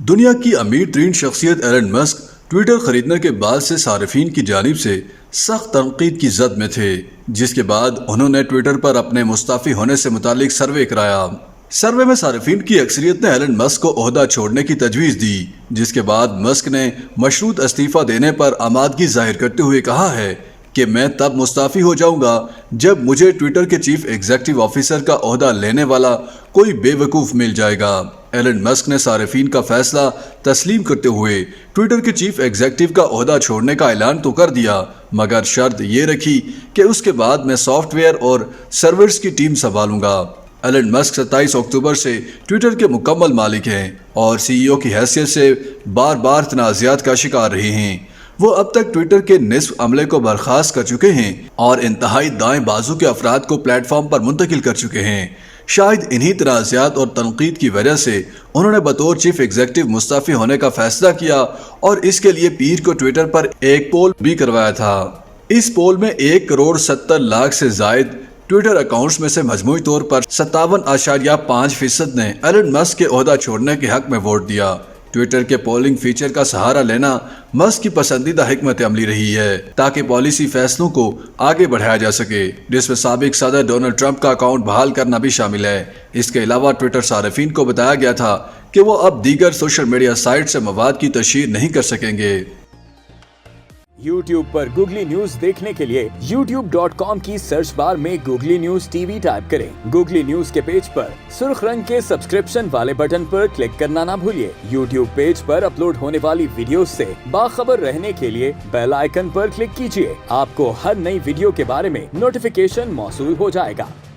دنیا کی امیر ترین شخصیت ایلن مسک ٹویٹر خریدنے کے بعد سے صارفین کی جانب سے سخت تنقید کی زد میں تھے، جس کے بعد انہوں نے ٹویٹر پر اپنے مستعفی ہونے سے متعلق سروے کرایا۔ سروے میں صارفین کی اکثریت نے ایلن مسک کو عہدہ چھوڑنے کی تجویز دی، جس کے بعد مسک نے مشروط استعفیٰ دینے پر آمادگی ظاہر کرتے ہوئے کہا ہے کہ میں تب مستعفی ہو جاؤں گا جب مجھے ٹویٹر کے چیف ایگزیکٹو آفیسر کا عہدہ لینے والا کوئی بے وقوف مل جائے گا۔ ایلن مسک نے صارفین کا فیصلہ تسلیم کرتے ہوئے ٹویٹر کے چیف ایگزیکٹو کا عہدہ چھوڑنے کا اعلان تو کر دیا، مگر شرط یہ رکھی کہ اس کے بعد میں سافٹ ویئر اور سرورز کی ٹیم سنبھالوں گا۔ ایلن مسک 27 اکتوبر سے ٹویٹر کے مکمل مالک ہیں اور سی ای او کی حیثیت سے بار بار تنازعات کا شکار رہے ہیں۔ وہ اب تک ٹویٹر کے نصف عملے کو برخاست کر چکے ہیں اور انتہائی دائیں بازو کے افراد کو پلیٹ فارم پر منتقل کر چکے ہیں۔ شاید انہی تنازعات اور تنقید کی وجہ سے انہوں نے بطور چیف ایگزیکٹو مستعفی ہونے کا فیصلہ کیا اور اس کے لیے پیر کو ٹویٹر پر ایک پول بھی کروایا تھا۔ اس پول میں 1.70 کروڑ سے زائد ٹویٹر اکاؤنٹس میں سے مجموعی طور پر 57.5% نے ایلن مسک کے عہدہ چھوڑنے کے حق میں ووٹ دیا۔ ٹویٹر کے پولنگ فیچر کا سہارا لینا مسک کی پسندیدہ حکمت عملی رہی ہے تاکہ پالیسی فیصلوں کو آگے بڑھایا جا سکے، جس میں سابق صدر ڈونلڈ ٹرمپ کا اکاؤنٹ بحال کرنا بھی شامل ہے۔ اس کے علاوہ ٹویٹر صارفین کو بتایا گیا تھا کہ وہ اب دیگر سوشل میڈیا سائٹ سے مواد کی تشہیر نہیں کر سکیں گے۔ YouTube پر گوگلی نیوز دیکھنے کے لیے youtube.com کی سرچ بار میں googly news T V type کریں۔ گوگلی نیوز کے پیج پر سرخ رنگ کے سبسکرپشن والے بٹن پر کلک کرنا نہ بھولیے۔ YouTube پیج پر اپلوڈ ہونے والی ویڈیوز سے باخبر رہنے کے لیے بیل آئیکن پر کلک کیجیے۔ آپ کو ہر نئی ویڈیو کے بارے میں نوٹیفیکیشن موصول ہو جائے گا۔